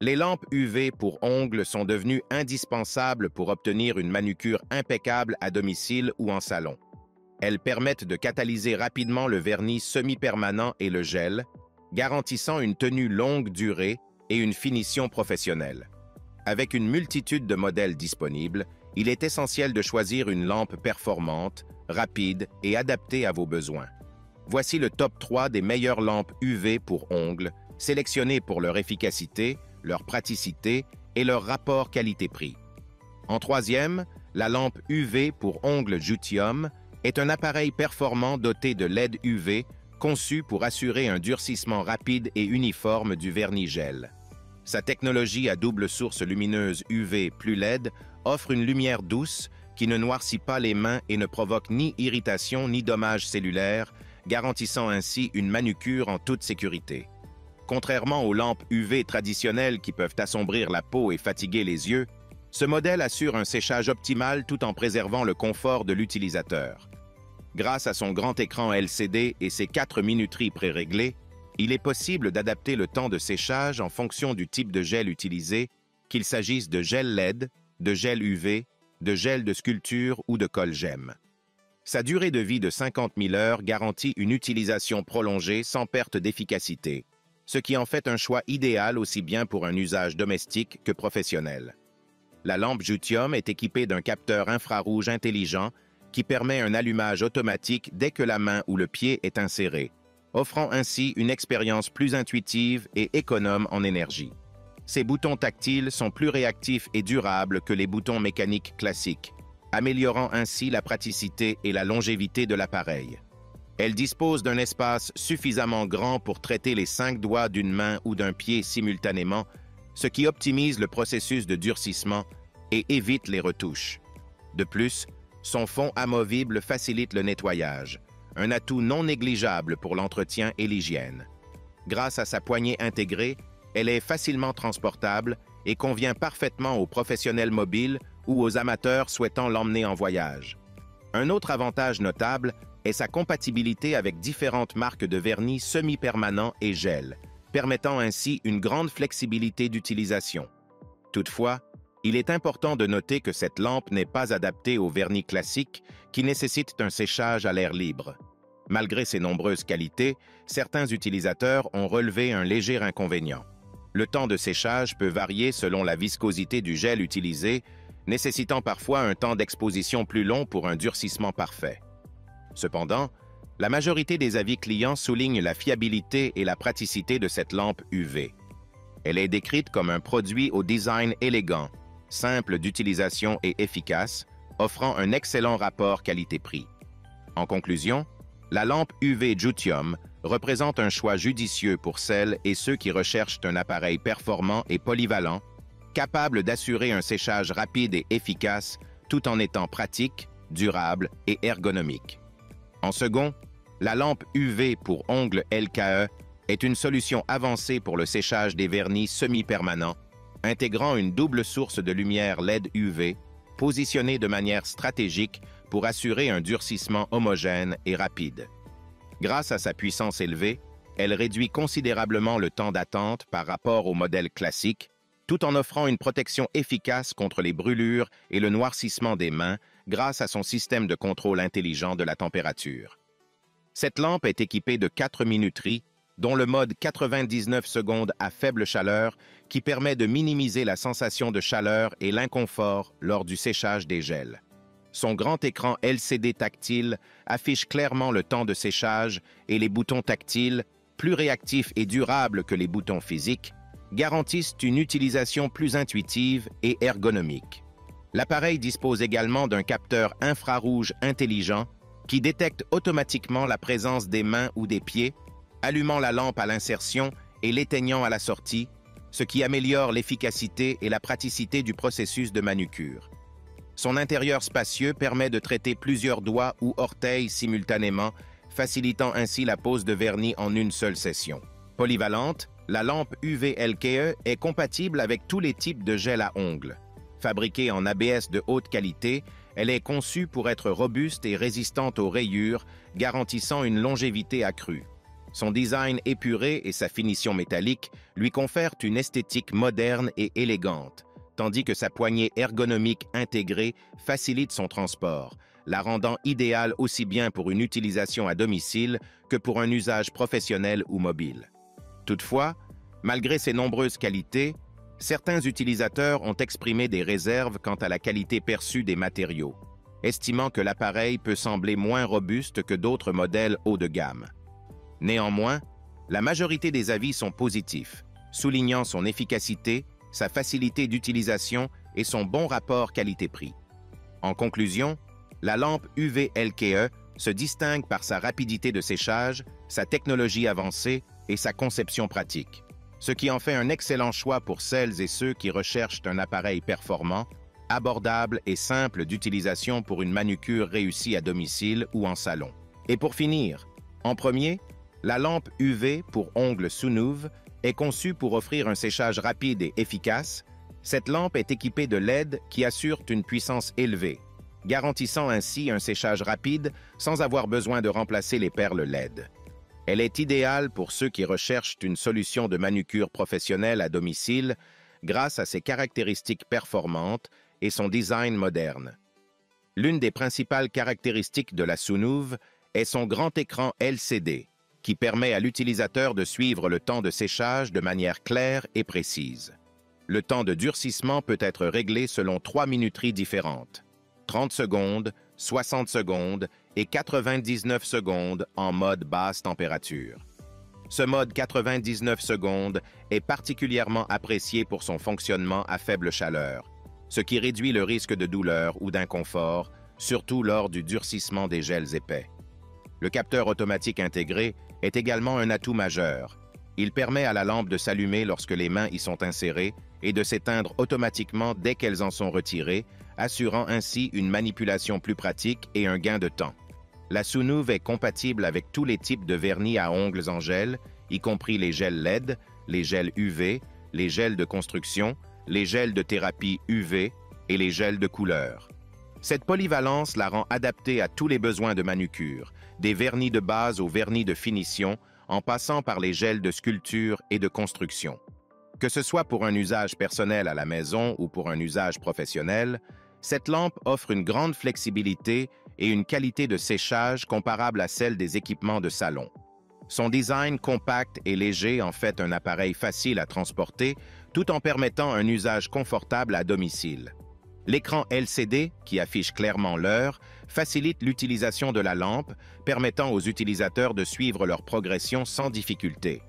Les lampes UV pour ongles sont devenues indispensables pour obtenir une manucure impeccable à domicile ou en salon. Elles permettent de catalyser rapidement le vernis semi-permanent et le gel, garantissant une tenue longue durée et une finition professionnelle. Avec une multitude de modèles disponibles, il est essentiel de choisir une lampe performante, rapide et adaptée à vos besoins. Voici le top 3 des meilleures lampes UV pour ongles, sélectionnées pour leur efficacité, leur praticité et leur rapport qualité-prix. En troisième, la lampe UV pour ongles Jutium est un appareil performant doté de LED UV conçu pour assurer un durcissement rapide et uniforme du vernis gel. Sa technologie à double source lumineuse UV plus LED offre une lumière douce qui ne noircit pas les mains et ne provoque ni irritation ni dommages cellulaires, garantissant ainsi une manucure en toute sécurité. Contrairement aux lampes UV traditionnelles qui peuvent assombrir la peau et fatiguer les yeux, ce modèle assure un séchage optimal tout en préservant le confort de l'utilisateur. Grâce à son grand écran LCD et ses 4 minuteries préréglées, il est possible d'adapter le temps de séchage en fonction du type de gel utilisé, qu'il s'agisse de gel LED, de gel UV, de gel de sculpture ou de colle gemme. Sa durée de vie de 50 000 heures garantit une utilisation prolongée sans perte d'efficacité, ce qui en fait un choix idéal aussi bien pour un usage domestique que professionnel. La lampe Jutium est équipée d'un capteur infrarouge intelligent qui permet un allumage automatique dès que la main ou le pied est inséré, offrant ainsi une expérience plus intuitive et économe en énergie. Ces boutons tactiles sont plus réactifs et durables que les boutons mécaniques classiques, améliorant ainsi la praticité et la longévité de l'appareil. Elle dispose d'un espace suffisamment grand pour traiter les 5 doigts d'une main ou d'un pied simultanément, ce qui optimise le processus de durcissement et évite les retouches. De plus, son fond amovible facilite le nettoyage, un atout non négligeable pour l'entretien et l'hygiène. Grâce à sa poignée intégrée, elle est facilement transportable et convient parfaitement aux professionnels mobiles ou aux amateurs souhaitant l'emmener en voyage. Un autre avantage notable est sa compatibilité avec différentes marques de vernis semi-permanent et gel, permettant ainsi une grande flexibilité d'utilisation. Toutefois, il est important de noter que cette lampe n'est pas adaptée au vernis classique qui nécessite un séchage à l'air libre. Malgré ses nombreuses qualités, certains utilisateurs ont relevé un léger inconvénient. Le temps de séchage peut varier selon la viscosité du gel utilisé, nécessitant parfois un temps d'exposition plus long pour un durcissement parfait. Cependant, la majorité des avis clients soulignent la fiabilité et la praticité de cette lampe UV. Elle est décrite comme un produit au design élégant, simple d'utilisation et efficace, offrant un excellent rapport qualité-prix. En conclusion, la lampe UV Jutium représente un choix judicieux pour celles et ceux qui recherchent un appareil performant et polyvalent, capable d'assurer un séchage rapide et efficace tout en étant pratique, durable et ergonomique. En second, la lampe UV pour ongles LKE est une solution avancée pour le séchage des vernis semi-permanents, intégrant une double source de lumière LED UV, positionnée de manière stratégique pour assurer un durcissement homogène et rapide. Grâce à sa puissance élevée, elle réduit considérablement le temps d'attente par rapport au modèle classique, tout en offrant une protection efficace contre les brûlures et le noircissement des mains grâce à son système de contrôle intelligent de la température. Cette lampe est équipée de 4 minuteries, dont le mode 99 secondes à faible chaleur qui permet de minimiser la sensation de chaleur et l'inconfort lors du séchage des gels. Son grand écran LCD tactile affiche clairement le temps de séchage et les boutons tactiles, plus réactifs et durables que les boutons physiques, garantissent une utilisation plus intuitive et ergonomique. L'appareil dispose également d'un capteur infrarouge intelligent qui détecte automatiquement la présence des mains ou des pieds, allumant la lampe à l'insertion et l'éteignant à la sortie, ce qui améliore l'efficacité et la praticité du processus de manucure. Son intérieur spacieux permet de traiter plusieurs doigts ou orteils simultanément, facilitant ainsi la pose de vernis en une seule session. Polyvalente, la lampe UV LKE est compatible avec tous les types de gel à ongles. Fabriquée en ABS de haute qualité, elle est conçue pour être robuste et résistante aux rayures, garantissant une longévité accrue. Son design épuré et sa finition métallique lui confèrent une esthétique moderne et élégante, tandis que sa poignée ergonomique intégrée facilite son transport, la rendant idéale aussi bien pour une utilisation à domicile que pour un usage professionnel ou mobile. Toutefois, malgré ses nombreuses qualités, certains utilisateurs ont exprimé des réserves quant à la qualité perçue des matériaux, estimant que l'appareil peut sembler moins robuste que d'autres modèles haut de gamme. Néanmoins, la majorité des avis sont positifs, soulignant son efficacité, sa facilité d'utilisation et son bon rapport qualité-prix. En conclusion, la lampe UV LKE se distingue par sa rapidité de séchage, sa technologie avancée et sa conception pratique, ce qui en fait un excellent choix pour celles et ceux qui recherchent un appareil performant, abordable et simple d'utilisation pour une manucure réussie à domicile ou en salon. Et pour finir, en premier, la lampe UV pour ongles Sunuv est conçue pour offrir un séchage rapide et efficace. Cette lampe est équipée de LED qui assurent une puissance élevée, garantissant ainsi un séchage rapide sans avoir besoin de remplacer les perles LED. Elle est idéale pour ceux qui recherchent une solution de manucure professionnelle à domicile grâce à ses caractéristiques performantes et son design moderne. L'une des principales caractéristiques de la Sunuv est son grand écran LCD, qui permet à l'utilisateur de suivre le temps de séchage de manière claire et précise. Le temps de durcissement peut être réglé selon 3 minuteries différentes: 30 secondes, 60 secondes et 99 secondes en mode basse température. Ce mode 99 secondes est particulièrement apprécié pour son fonctionnement à faible chaleur, ce qui réduit le risque de douleur ou d'inconfort, surtout lors du durcissement des gels épais. Le capteur automatique intégré est également un atout majeur. Il permet à la lampe de s'allumer lorsque les mains y sont insérées et de s'éteindre automatiquement dès qu'elles en sont retirées, assurant ainsi une manipulation plus pratique et un gain de temps. La Sunuv est compatible avec tous les types de vernis à ongles en gel, y compris les gels LED, les gels UV, les gels de construction, les gels de thérapie UV et les gels de couleur. Cette polyvalence la rend adaptée à tous les besoins de manucure, des vernis de base aux vernis de finition, en passant par les gels de sculpture et de construction. Que ce soit pour un usage personnel à la maison ou pour un usage professionnel, cette lampe offre une grande flexibilité et une qualité de séchage comparable à celle des équipements de salon. Son design compact et léger en fait un appareil facile à transporter, tout en permettant un usage confortable à domicile. L'écran LCD, qui affiche clairement l'heure, facilite l'utilisation de la lampe, permettant aux utilisateurs de suivre leur progression sans difficulté.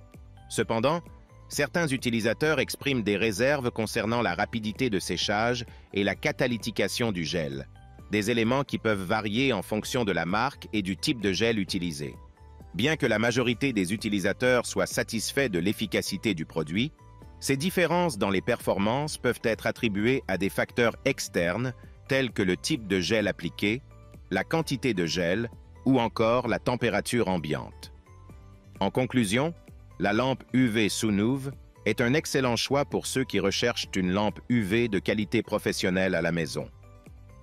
Cependant, certains utilisateurs expriment des réserves concernant la rapidité de séchage et la catalytication du gel, des éléments qui peuvent varier en fonction de la marque et du type de gel utilisé. Bien que la majorité des utilisateurs soient satisfaits de l'efficacité du produit, ces différences dans les performances peuvent être attribuées à des facteurs externes tels que le type de gel appliqué, la quantité de gel ou encore la température ambiante. En conclusion, la lampe UV Sunuv est un excellent choix pour ceux qui recherchent une lampe UV de qualité professionnelle à la maison.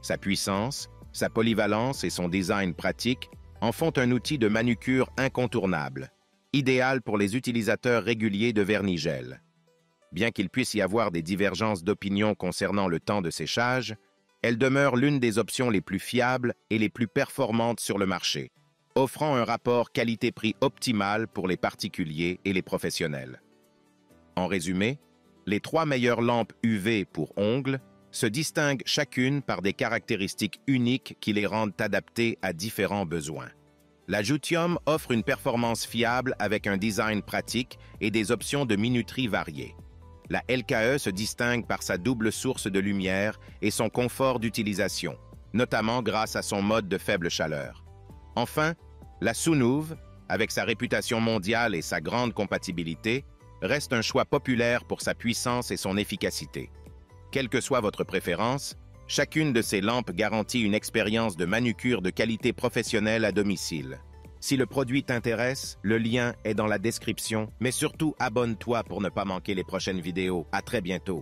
Sa puissance, sa polyvalence et son design pratique en font un outil de manucure incontournable, idéal pour les utilisateurs réguliers de vernis gel. Bien qu'il puisse y avoir des divergences d'opinion concernant le temps de séchage, elle demeure l'une des options les plus fiables et les plus performantes sur le marché, offrant un rapport qualité-prix optimal pour les particuliers et les professionnels. En résumé, les 3 meilleures lampes UV pour ongles se distinguent chacune par des caractéristiques uniques qui les rendent adaptées à différents besoins. La Joutium offre une performance fiable avec un design pratique et des options de minuterie variées. La LKE se distingue par sa double source de lumière et son confort d'utilisation, notamment grâce à son mode de faible chaleur. Enfin, la Sunuv, avec sa réputation mondiale et sa grande compatibilité, reste un choix populaire pour sa puissance et son efficacité. Quelle que soit votre préférence, chacune de ces lampes garantit une expérience de manucure de qualité professionnelle à domicile. Si le produit t'intéresse, le lien est dans la description, mais surtout abonne-toi pour ne pas manquer les prochaines vidéos. À très bientôt.